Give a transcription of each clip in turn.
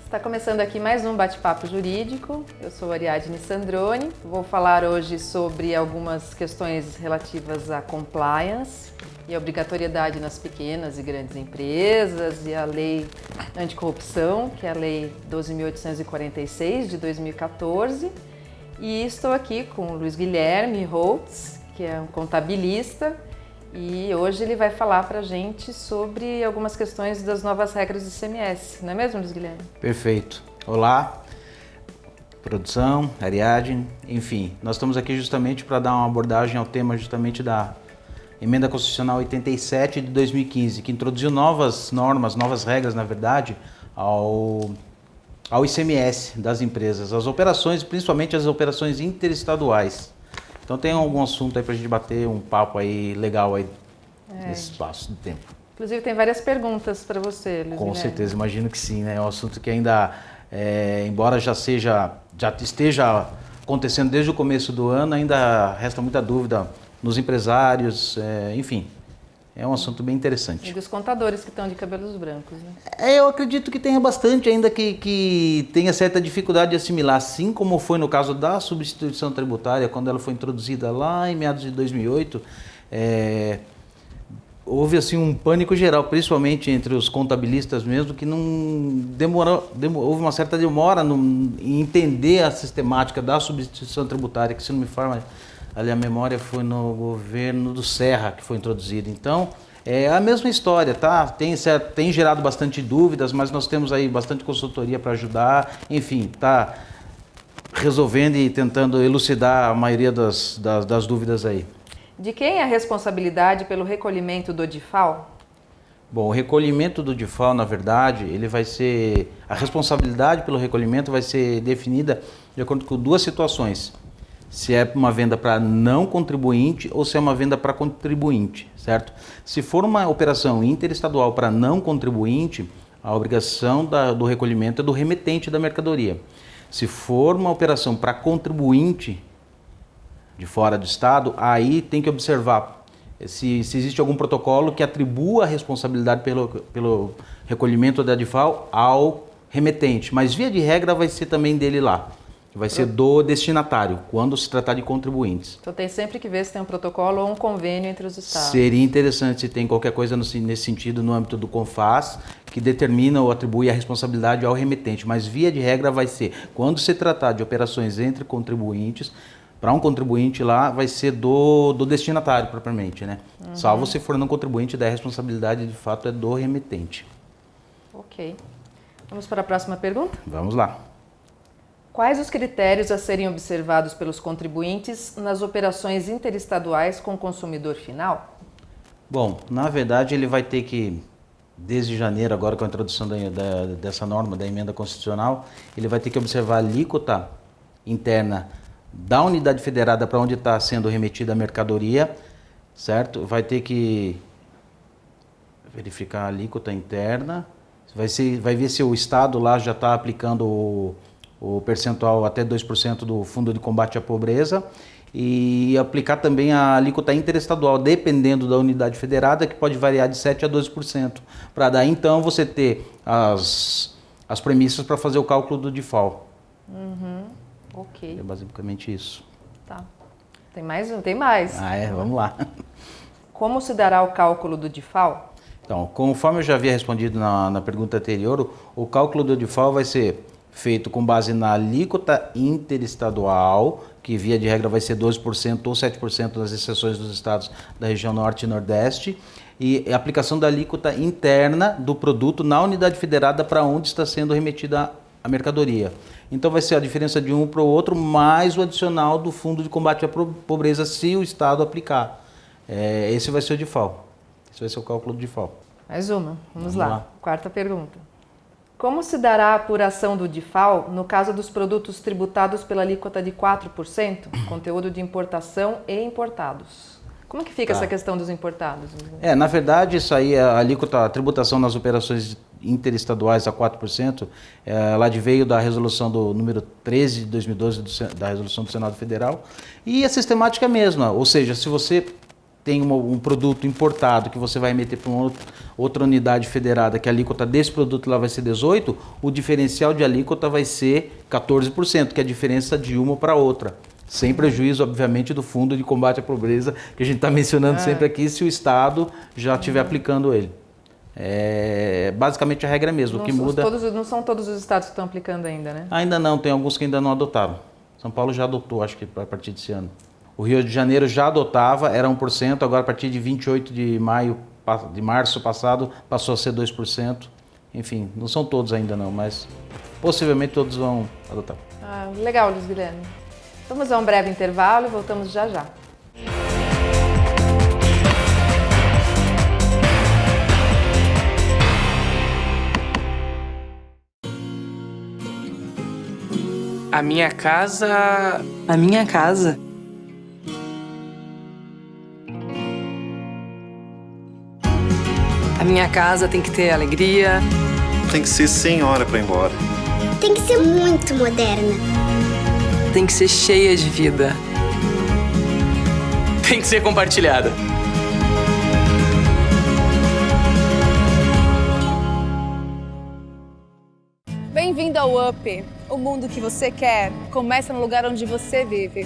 Está começando aqui mais um bate-papo jurídico. Eu sou Ariadne Sandroni. Vou falar hoje sobre algumas questões relativas à compliance e a obrigatoriedade nas pequenas e grandes empresas e a lei anticorrupção, que é a lei 12.846 de 2014. E estou aqui com o Luiz Guilherme Holtz, que é um contabilista, e hoje ele vai falar para a gente sobre algumas questões das novas regras do ICMS, não é mesmo, Luiz Guilherme? Perfeito. Olá, produção, Ariadne, enfim, nós estamos aqui justamente para dar uma abordagem ao tema justamente da Emenda Constitucional 87 de 2015, que introduziu novas normas, novas regras, na verdade, ao ICMS das empresas, as operações, principalmente as operações interestaduais. Então tem algum assunto aí para a gente bater um papo aí legal aí nesse espaço de tempo. Inclusive tem várias perguntas para você, Luiz Com Guilherme. certeza, imagino que sim, né? É um assunto que ainda, embora já esteja acontecendo desde o começo do ano, ainda resta muita dúvida nos empresários, enfim. É um assunto bem interessante. E dos contadores que estão de cabelos brancos, né? Eu acredito que tenha bastante ainda que tenha certa dificuldade de assimilar, assim como foi no caso da substituição tributária, quando ela foi introduzida lá em meados de 2008, houve assim um pânico geral, principalmente entre os contabilistas mesmo, que não houve uma certa demora em entender a sistemática da substituição tributária, que se não me falha ali a memória foi no governo do Serra que foi introduzido. Então, é a mesma história, tá? Tem gerado bastante dúvidas, mas nós temos aí bastante consultoria para ajudar. Enfim, tá resolvendo e tentando elucidar a maioria das dúvidas aí. De quem é a responsabilidade pelo recolhimento do DIFAL? Bom, o recolhimento do DIFAL, na verdade, a responsabilidade pelo recolhimento vai ser definida de acordo com duas situações. Se é uma venda para não contribuinte ou se é uma venda para contribuinte, certo? Se for uma operação interestadual para não contribuinte, a obrigação do recolhimento é do remetente da mercadoria. Se for uma operação para contribuinte de fora do estado, aí tem que observar se existe algum protocolo que atribua a responsabilidade pelo recolhimento da DIFAL ao remetente, mas via de regra vai ser também dele lá. Vai ser do destinatário, quando se tratar de contribuintes. Então tem sempre que ver se tem um protocolo ou um convênio entre os estados. Seria interessante se tem qualquer coisa nesse sentido no âmbito do CONFAS, que determina ou atribui a responsabilidade ao remetente, mas via de regra vai ser, quando se tratar de operações entre contribuintes, para um contribuinte lá vai ser do destinatário propriamente, né? Uhum. Salvo se for não contribuinte, daí a responsabilidade de fato é do remetente. Ok. Vamos para a próxima pergunta? Vamos lá. Quais os critérios a serem observados pelos contribuintes nas operações interestaduais com o consumidor final? Bom, na verdade ele vai ter que, desde janeiro, agora com a introdução dessa norma, da emenda constitucional, ele vai ter que observar a alíquota interna da unidade federada para onde está sendo remetida a mercadoria, certo? Vai ter que verificar a alíquota interna, vai ver se o estado lá já está aplicando o percentual até 2% do Fundo de Combate à Pobreza e aplicar também a alíquota interestadual, dependendo da unidade federada, que pode variar de 7% a 12%, para daí então você ter as premissas para fazer o cálculo do DIFAL. Uhum. Ok. É basicamente isso. Tá. Tem mais? Tem mais. Vamos lá. Como se dará o cálculo do DIFAL? Então, conforme eu já havia respondido na pergunta anterior, o cálculo do DIFAL vai ser feito com base na alíquota interestadual, que via de regra vai ser 12% ou 7% nas exceções dos estados da região norte e nordeste, e a aplicação da alíquota interna do produto na unidade federada para onde está sendo remetida a mercadoria. Então vai ser a diferença de um para o outro, mais o adicional do Fundo de Combate à Pobreza, se o estado aplicar. Esse vai ser o DIFAL. Esse vai ser o cálculo do DIFAL. Mais uma. Vamos lá. Quarta pergunta. Como se dará a apuração do DIFAL no caso dos produtos tributados pela alíquota de 4%, conteúdo de importação e importados? Como que fica essa questão dos importados? Na verdade, isso aí, a tributação nas operações interestaduais a 4%, ela veio da resolução do número 13 de 2012, da resolução do Senado Federal, e a sistemática é a mesma, ou seja, se você tem um produto importado que você vai emitir para outra unidade federada, que a alíquota desse produto lá vai ser 18%, o diferencial de alíquota vai ser 14%, que é a diferença de uma para outra. Sem prejuízo, obviamente, do Fundo de Combate à Pobreza, que a gente está mencionando sempre aqui, se o Estado já estiver aplicando ele. É basicamente a regra mesmo. O que muda... Não são todos os estados que estão aplicando ainda, né? Ainda não, tem alguns que ainda não adotaram. São Paulo já adotou, acho que a partir desse ano. O Rio de Janeiro já adotava, era 1%, agora a partir de 28 de março passado passou a ser 2%. Enfim, não são todos ainda não, mas possivelmente todos vão adotar. Legal, Luiz Guilherme. Vamos a um breve intervalo e voltamos já já. A minha casa... A minha casa. A minha casa tem que ter alegria. Tem que ser sem hora para ir embora. Tem que ser muito moderna. Tem que ser cheia de vida. Tem que ser compartilhada. Bem-vindo ao UP. O mundo que você quer começa no lugar onde você vive.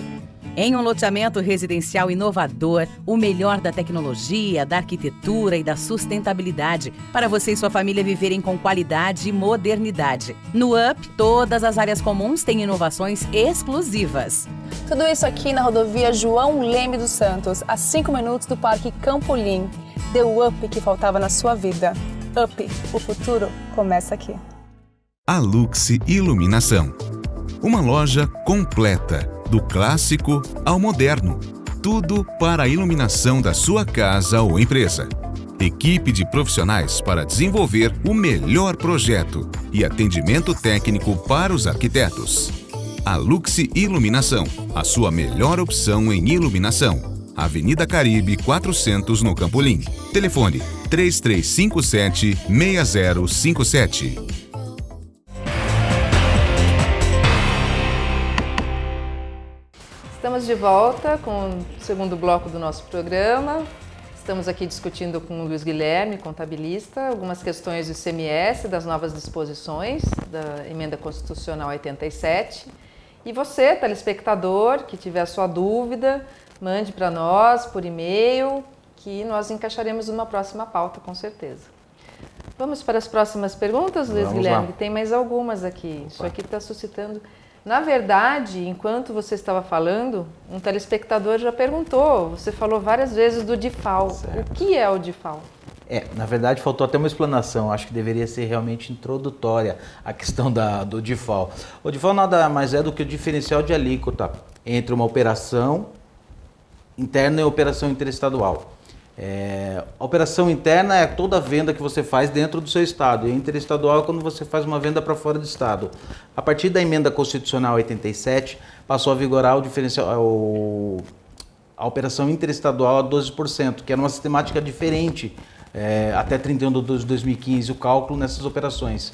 Em um loteamento residencial inovador, o melhor da tecnologia, da arquitetura e da sustentabilidade, para você e sua família viverem com qualidade e modernidade. No UP, todas as áreas comuns têm inovações exclusivas. Tudo isso aqui na rodovia João Leme dos Santos, a 5 minutos do Parque Campolim. Deu o up que faltava na sua vida. UP, o futuro começa aqui. A Luxe Iluminação. Uma loja completa, do clássico ao moderno. Tudo para a iluminação da sua casa ou empresa. Equipe de profissionais para desenvolver o melhor projeto e atendimento técnico para os arquitetos. A Luxe Iluminação, a sua melhor opção em iluminação. Avenida Caribe 400 no Campolim. Telefone 3357-6057. Estamos de volta com o segundo bloco do nosso programa. Estamos aqui discutindo com o Luiz Guilherme, contabilista, algumas questões do ICMS, das novas disposições da Emenda Constitucional 87. E você, telespectador, que tiver a sua dúvida, mande para nós por e-mail, que nós encaixaremos numa próxima pauta, com certeza. Vamos para as próximas perguntas, Luiz Guilherme? Tem mais algumas aqui. Isso aqui está suscitando... Na verdade, enquanto você estava falando, um telespectador já perguntou, você falou várias vezes do DIFAL. Certo. O que é o DIFAL? Na verdade faltou até uma explanação, acho que deveria ser realmente introdutória a questão do DIFAL. O DIFAL nada mais é do que o diferencial de alíquota entre uma operação interna e operação interestadual. A operação interna é toda venda que você faz dentro do seu estado, e a interestadual é quando você faz uma venda para fora do estado. A partir da Emenda Constitucional 87, passou a vigorar o diferencial, a operação interestadual a 12%, que era uma sistemática diferente até 31 de 2015, o cálculo nessas operações.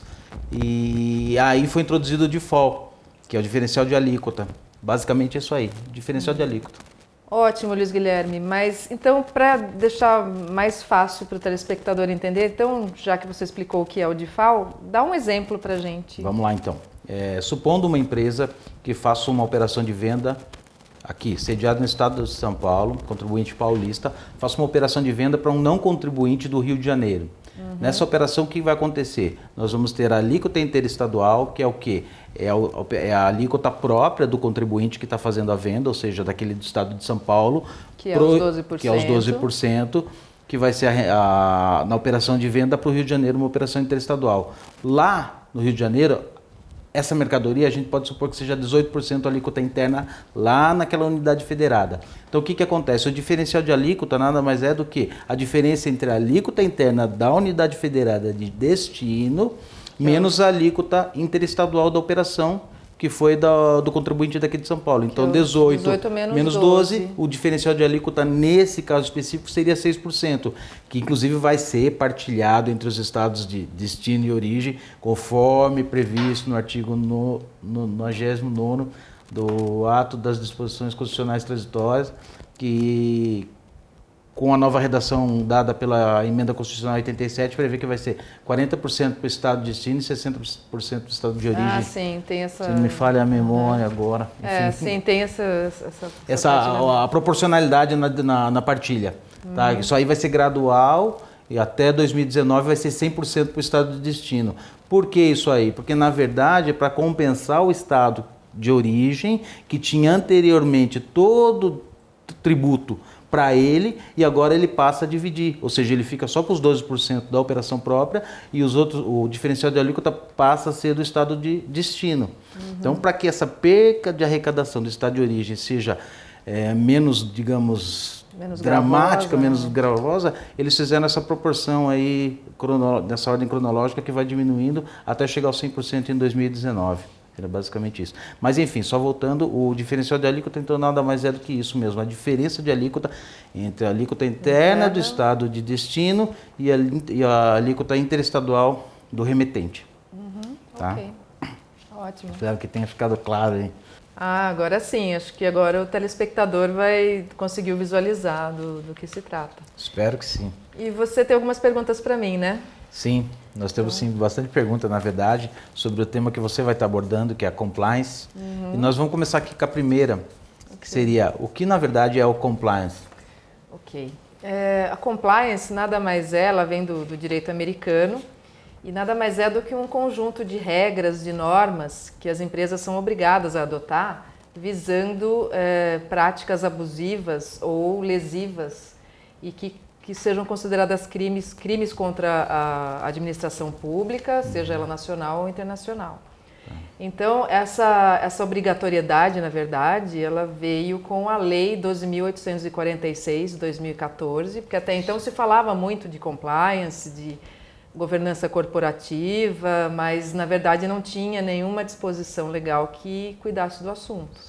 E aí foi introduzido o DIFAL, que é o diferencial de alíquota. Basicamente é isso aí, diferencial de alíquota. Ótimo, Luiz Guilherme, mas então para deixar mais fácil para o telespectador entender, então já que você explicou o que é o DIFAL, dá um exemplo para a gente. Vamos lá então. Supondo uma empresa que faça uma operação de venda aqui, sediada no estado de São Paulo, contribuinte paulista, faça uma operação de venda para um não contribuinte do Rio de Janeiro. Nessa operação, o que vai acontecer? Nós vamos ter a alíquota interestadual, que é o quê? É a alíquota própria do contribuinte que está fazendo a venda, ou seja, daquele do estado de São Paulo, que é os 12%. Que é os 12%, que vai ser na operação de venda para o Rio de Janeiro, uma operação interestadual. Lá no Rio de Janeiro, essa mercadoria a gente pode supor que seja 18% alíquota interna lá naquela unidade federada. Então o que acontece? O diferencial de alíquota nada mais é do que a diferença entre a alíquota interna da unidade federada de destino menos a alíquota interestadual da operação, que foi do contribuinte daqui de São Paulo. Então 18 menos 12, o diferencial de alíquota nesse caso específico seria 6%, que inclusive vai ser partilhado entre os estados de destino e origem, conforme previsto no artigo 99º, do ato das disposições constitucionais transitórias, que com a nova redação dada pela Emenda Constitucional 87, prevê que vai ser 40% para o estado de destino e 60% para o estado de origem. Ah, sim, tem essa... Se não me falha a memória agora. Enfim. Sim, tem essa a proporcionalidade na partilha. Tá? Isso aí vai ser gradual e até 2019 vai ser 100% para o estado de destino. Por que isso aí? Porque, na verdade, é para compensar o estado de origem, que tinha anteriormente todo o tributo para ele, e agora ele passa a dividir, ou seja, ele fica só com os 12% da operação própria e os outros, o diferencial de alíquota passa a ser do estado de destino. Então, para que essa perca de arrecadação do estado de origem seja menos, digamos, dramática, menos gravosa, eles fizeram essa proporção aí, nessa ordem cronológica, que vai diminuindo até chegar aos 100% em 2019. Era basicamente isso. Mas enfim, só voltando, o diferencial de alíquota então nada mais é do que isso mesmo, a diferença de alíquota entre a alíquota interna do estado de destino e a alíquota interestadual do remetente. Tá? Ok, ótimo. Espero que tenha ficado claro aí. Agora sim, acho que agora o telespectador conseguiu visualizar do que se trata. Espero que sim. E você tem algumas perguntas para mim, né? Sim, nós temos sim bastante pergunta, na verdade, sobre o tema que você vai estar abordando, que é a compliance. E nós vamos começar aqui com a primeira, que seria o que na verdade é o compliance. Ok. A compliance nada mais ela vem do direito americano e nada mais é do que um conjunto de regras, de normas que as empresas são obrigadas a adotar visando práticas abusivas ou lesivas e que sejam consideradas crimes contra a administração pública, seja ela nacional ou internacional. Então, essa obrigatoriedade, na verdade, ela veio com a Lei 12.846 de 2014, porque até então se falava muito de compliance, de governança corporativa, mas, na verdade, não tinha nenhuma disposição legal que cuidasse do assunto.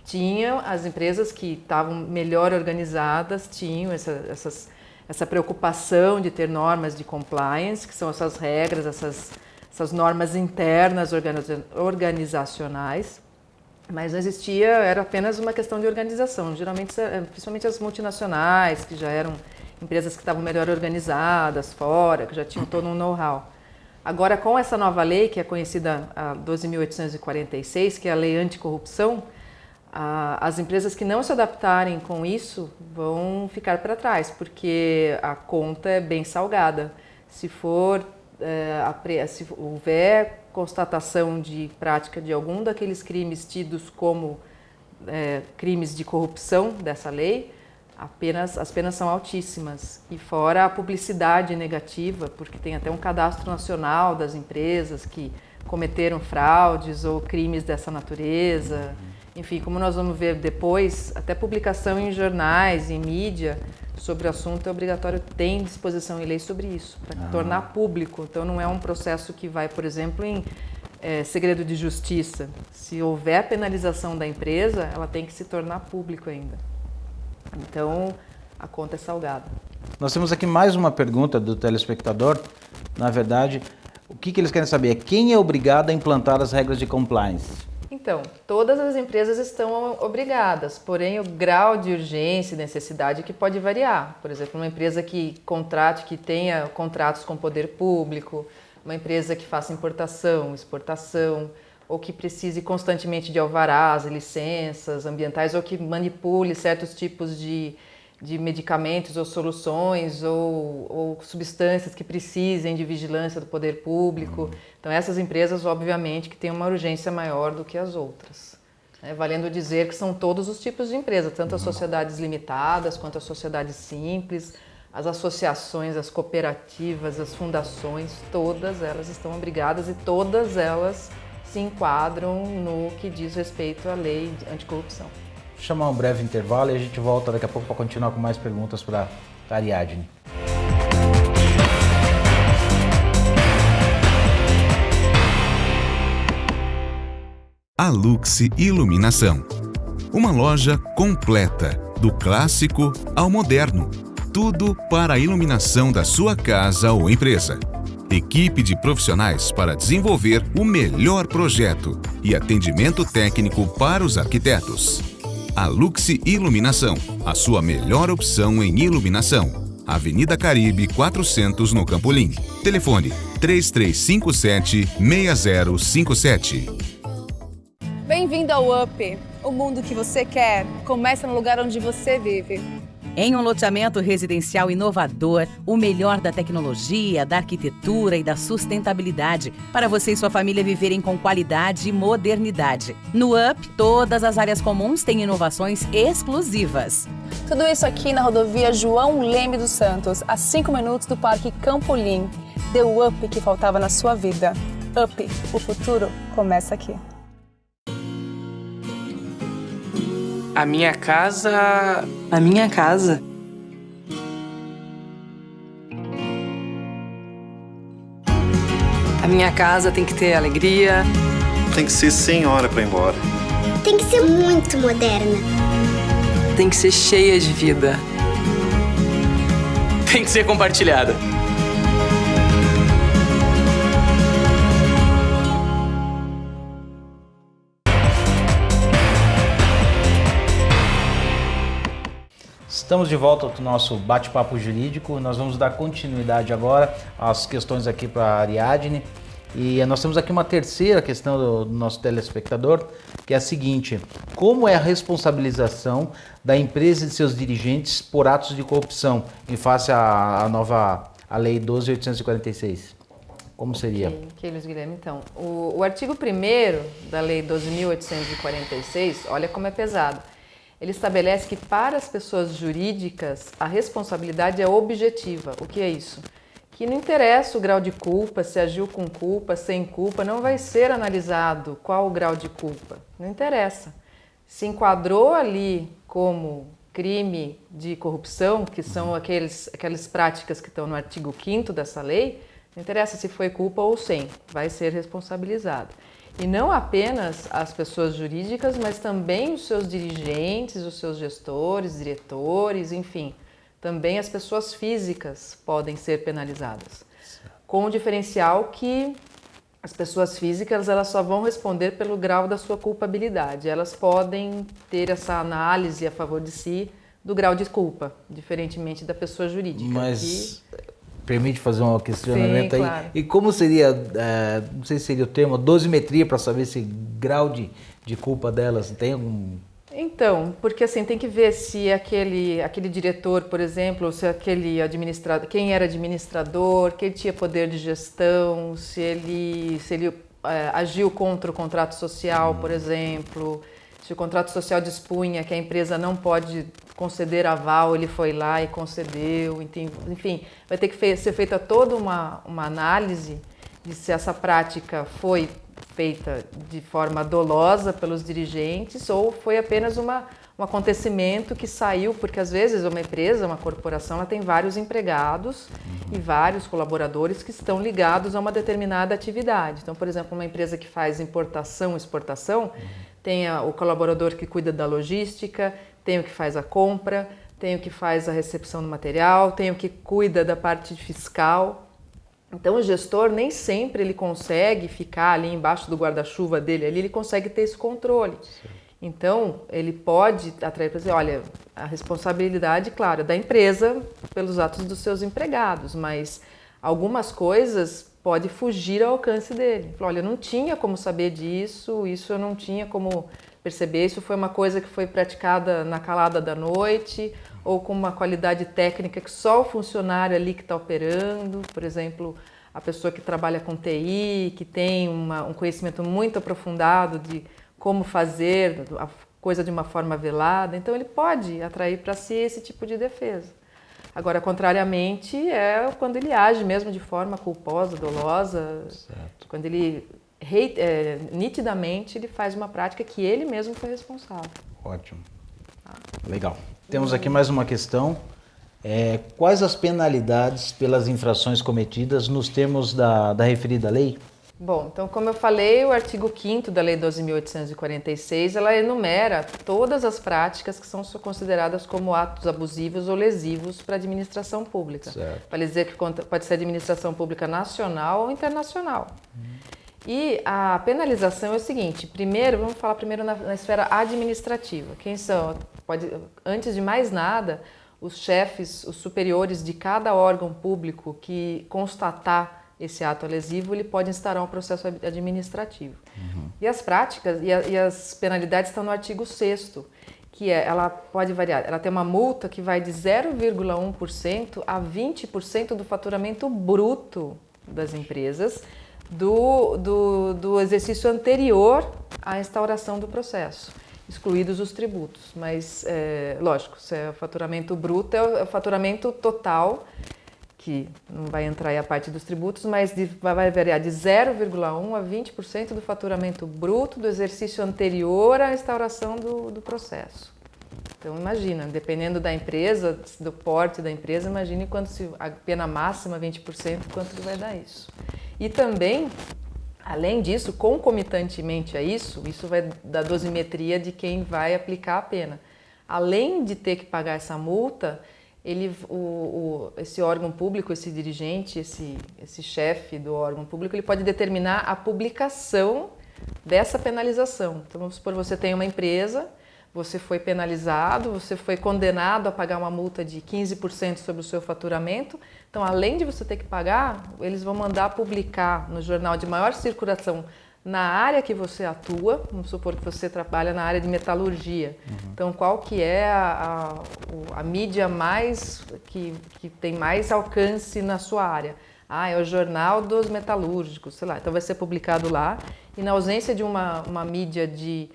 Tinham as empresas que estavam melhor organizadas, tinham essa preocupação de ter normas de compliance, que são essas regras, essas normas internas organizacionais, mas não existia, era apenas uma questão de organização. Geralmente, principalmente as multinacionais, que já eram empresas que estavam melhor organizadas fora, que já tinham todo um know-how. Agora, com essa nova lei, que é conhecida a 12.846, que é a Lei Anticorrupção, as empresas que não se adaptarem com isso vão ficar para trás, porque a conta é bem salgada. Se houver constatação de prática de algum daqueles crimes tidos como crimes de corrupção dessa lei, as penas são altíssimas. E fora a publicidade negativa, porque tem até um cadastro nacional das empresas que cometeram fraudes ou crimes dessa natureza. Enfim, como nós vamos ver depois, até publicação em jornais, em mídia, sobre o assunto é obrigatório, tem disposição em lei sobre isso, para tornar público. Então não é um processo que vai, por exemplo, em segredo de justiça. Se houver penalização da empresa, ela tem que se tornar público ainda. Então, a conta é salgada. Nós temos aqui mais uma pergunta do telespectador. Na verdade, o que eles querem saber é quem é obrigado a implantar as regras de compliance? Então, todas as empresas estão obrigadas, porém o grau de urgência e necessidade que pode variar. Por exemplo, uma empresa que tenha contratos com o poder público, uma empresa que faça importação, exportação, ou que precise constantemente de alvarás, licenças ambientais, ou que manipule certos tipos de medicamentos ou soluções ou substâncias que precisem de vigilância do poder público. Então essas empresas, obviamente, que têm uma urgência maior do que as outras. Valendo dizer que são todos os tipos de empresas, tanto as sociedades limitadas quanto as sociedades simples, as associações, as cooperativas, as fundações, todas elas estão obrigadas e todas elas se enquadram no que diz respeito à lei anticorrupção. Vou chamar um breve intervalo e a gente volta daqui a pouco para continuar com mais perguntas para a Ariadne. A Luxe Iluminação. Uma loja completa, do clássico ao moderno. Tudo para a iluminação da sua casa ou empresa. Equipe de profissionais para desenvolver o melhor projeto e atendimento técnico para os arquitetos. A Luxi Iluminação, a sua melhor opção em iluminação. Avenida Caribe 400 no Campolim. Telefone 3357-6057. Bem-vindo ao UP. O mundo que você quer começa no lugar onde você vive. Em um loteamento residencial inovador, o melhor da tecnologia, da arquitetura e da sustentabilidade para você e sua família viverem com qualidade e modernidade. No UP, todas as áreas comuns têm inovações exclusivas. Tudo isso aqui na rodovia João Leme dos Santos, a 5 minutos do Parque Campolim. Dê o up que faltava na sua vida. UP, o futuro começa aqui. A minha casa. A minha casa. A minha casa tem que ter alegria. Tem que ser sem hora para ir embora. Tem que ser muito moderna. Tem que ser cheia de vida. Tem que ser compartilhada. Estamos de volta ao nosso bate-papo jurídico. Nós vamos dar continuidade agora às questões aqui para a Ariadne. E nós temos aqui uma terceira questão do nosso telespectador, que é a seguinte: como é a responsabilização da empresa e de seus dirigentes por atos de corrupção em face à nova Lei 12.846? Como seria? Ok, Luiz Guilherme. Então, o artigo 1º da Lei 12.846, olha como é pesado. Ele estabelece que para as pessoas jurídicas a responsabilidade é objetiva. O que é isso? Que não interessa o grau de culpa, se agiu com culpa, sem culpa, não vai ser analisado qual o grau de culpa. Não interessa. Se enquadrou ali como crime de corrupção, que são aquelas práticas que estão no artigo 5º dessa lei, não interessa se foi culpa ou sem, vai ser responsabilizado. E não apenas as pessoas jurídicas, mas também os seus dirigentes, os seus gestores, diretores, enfim. Também as pessoas físicas podem ser penalizadas. Com o diferencial que as pessoas físicas elas só vão responder pelo grau da sua culpabilidade. Elas podem ter essa análise a favor de si do grau de culpa, diferentemente da pessoa jurídica. Mas permite fazer um questionamento. Sim, aí. Claro. E como seria, não sei se seria o termo, dosimetria para saber se grau de culpa delas tem algum... Então, porque assim, tem que ver se aquele diretor, por exemplo, se aquele administrador, quem era administrador, quem tinha poder de gestão, se ele agiu contra o contrato social, por exemplo, se o contrato social dispunha que a empresa não pode conceder aval, ele foi lá e concedeu, enfim, vai ter que ser feita toda uma análise de se essa prática foi feita de forma dolosa pelos dirigentes ou foi apenas um acontecimento que saiu, porque às vezes uma empresa, uma corporação, ela tem vários empregados e vários colaboradores que estão ligados a uma determinada atividade. Então, por exemplo, uma empresa que faz importação e exportação, tem o colaborador que cuida da logística, tem o que faz a compra, tem o que faz a recepção do material, tem o que cuida da parte fiscal. Então o gestor nem sempre ele consegue ficar ali embaixo do guarda-chuva dele, ali ele consegue ter esse controle. Então ele pode atrair para dizer, olha, a responsabilidade, claro, é da empresa pelos atos dos seus empregados, mas algumas coisas pode fugir ao alcance dele. Olha, eu não tinha como saber disso, isso eu não tinha como perceber, isso foi uma coisa que foi praticada na calada da noite, ou com uma qualidade técnica que só o funcionário ali que está operando, por exemplo, a pessoa que trabalha com TI, que tem um conhecimento muito aprofundado de como fazer a coisa de uma forma velada, então ele pode atrair para si esse tipo de defesa. Agora, contrariamente, é quando ele age mesmo de forma culposa, dolosa, certo. Quando ele nitidamente ele faz uma prática que ele mesmo foi responsável. Ótimo. Legal. Temos aqui mais uma questão. Quais as penalidades pelas infrações cometidas nos termos da referida lei? Bom, então como eu falei, o artigo 5º da Lei 12.846, ela enumera todas as práticas que são consideradas como atos abusivos ou lesivos para a administração pública. Para dizer que pode ser administração pública nacional ou internacional. E a penalização é o seguinte, vamos falar primeiro na esfera administrativa. Quem são? Antes de mais nada, os chefes, os superiores de cada órgão público que constatar esse ato lesivo, ele pode instaurar um processo administrativo. E as práticas e as penalidades estão no artigo 6º, que ela pode variar. Ela tem uma multa que vai de 0,1% a 20% do faturamento bruto das empresas do exercício anterior à instauração do processo, excluídos os tributos. Mas, lógico, se é o faturamento bruto, é o faturamento total, que não vai entrar aí a parte dos tributos, mas vai variar de 0,1% a 20% do faturamento bruto do exercício anterior à instauração do processo. Então, imagina, dependendo da empresa, do porte da empresa, imagine a pena máxima 20%, quanto que vai dar isso. E também, além disso, concomitantemente a isso vai da dosimetria de quem vai aplicar a pena. Além de ter que pagar essa multa, esse órgão público, esse dirigente, esse chefe do órgão público, ele pode determinar a publicação dessa penalização. Então, vamos supor, você tem uma empresa, você foi penalizado, você foi condenado a pagar uma multa de 15% sobre o seu faturamento. Então, além de você ter que pagar, eles vão mandar publicar no jornal de maior circulação na área que você atua. Vamos supor que você trabalha na área de metalurgia. Então, qual que é a mídia que tem mais alcance na sua área? É o Jornal dos Metalúrgicos, sei lá. Então, vai ser publicado lá. E na ausência de uma mídia de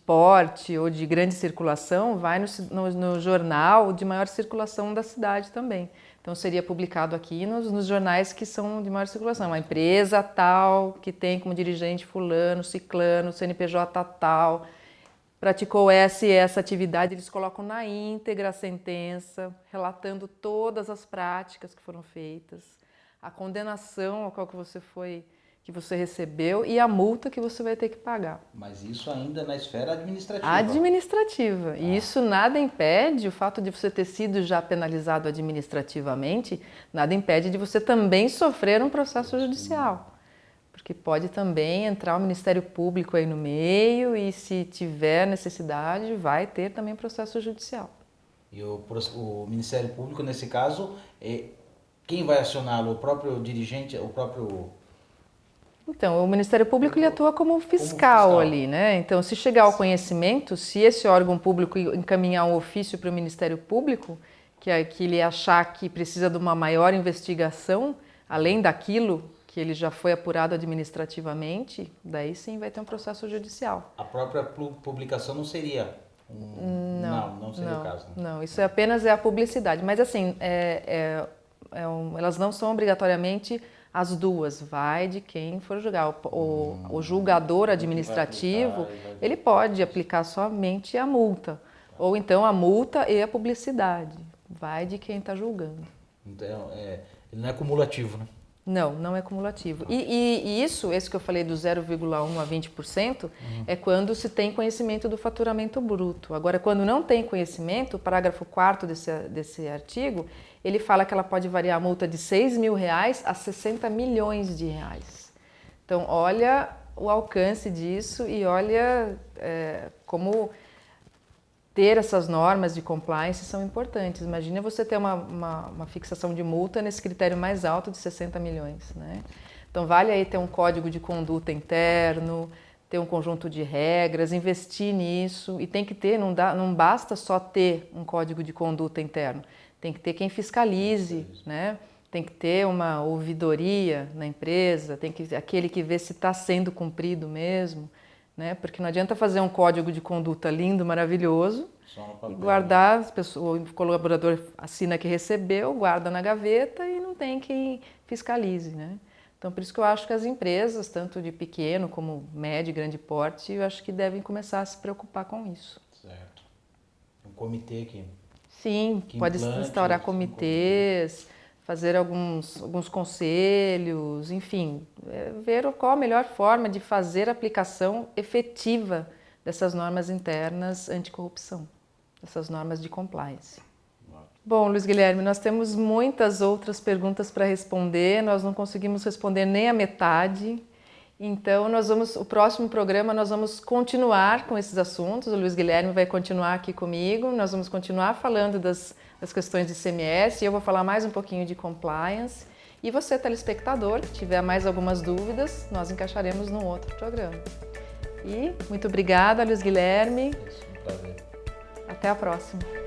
porte ou de grande circulação, vai no jornal de maior circulação da cidade também. Então, seria publicado aqui nos jornais que são de maior circulação. Uma empresa tal, que tem como dirigente fulano, ciclano, CNPJ tal, praticou essa e essa atividade, eles colocam na íntegra a sentença, relatando todas as práticas que foram feitas, a condenação ao qual que você recebeu e a multa que você vai ter que pagar. Mas isso ainda na esfera administrativa. Administrativa. E isso nada impede, o fato de você ter sido já penalizado administrativamente, nada impede de você também sofrer um processo judicial. Porque pode também entrar o Ministério Público aí no meio e, se tiver necessidade, vai ter também processo judicial. E o Ministério Público, nesse caso, quem vai acioná-lo? O próprio dirigente, o próprio... Então, o Ministério Público ele atua como fiscal ali, né? Então, se chegar ao conhecimento, se esse órgão público encaminhar um ofício para o Ministério Público, que ele achar que precisa de uma maior investigação, além daquilo que ele já foi apurado administrativamente, daí sim vai ter um processo judicial. A própria publicação não seria? Não seria o caso. Né? Não, isso apenas a publicidade. Mas assim, elas não são obrigatoriamente as duas, vai de quem for julgar. O julgador administrativo, ele pode aplicar somente a multa, ou então a multa e a publicidade, vai de quem está julgando. Então, ele não é cumulativo, né? Não é cumulativo. E esse que eu falei do 0,1% a 20%, é quando se tem conhecimento do faturamento bruto. Agora, quando não tem conhecimento, o parágrafo 4º desse artigo, ele fala que ela pode variar a multa de R$6 mil a 60 milhões de reais. Então, olha o alcance disso e olha como ter essas normas de compliance são importantes. Imagina você ter uma fixação de multa nesse critério mais alto de 60 milhões. Né? Então, vale aí ter um código de conduta interno, ter um conjunto de regras, investir nisso. E tem que ter, não basta só ter um código de conduta interno. Tem que ter quem fiscalize, né? Tem que ter uma ouvidoria na empresa, tem que aquele que vê se está sendo cumprido mesmo. Né? Porque não adianta fazer um código de conduta lindo, maravilhoso, e guardar, o colaborador assina que recebeu, guarda na gaveta e não tem quem fiscalize. Né? Então, por isso que eu acho que as empresas, tanto de pequeno como médio e grande porte, eu acho que devem começar a se preocupar com isso. Certo. Um comitê aqui. Sim, pode instaurar comitês, fazer alguns conselhos, enfim, ver qual a melhor forma de fazer a aplicação efetiva dessas normas internas anticorrupção, dessas normas de compliance. Bom, Luiz Guilherme, nós temos muitas outras perguntas para responder, nós não conseguimos responder nem a metade, Então, o próximo programa nós vamos continuar com esses assuntos. O Luiz Guilherme vai continuar aqui comigo. Nós vamos continuar falando das questões de ICMS. Eu vou falar mais um pouquinho de compliance. E você, telespectador, que tiver mais algumas dúvidas, nós encaixaremos num outro programa. E muito obrigada, Luiz Guilherme. Prazer. Até a próxima.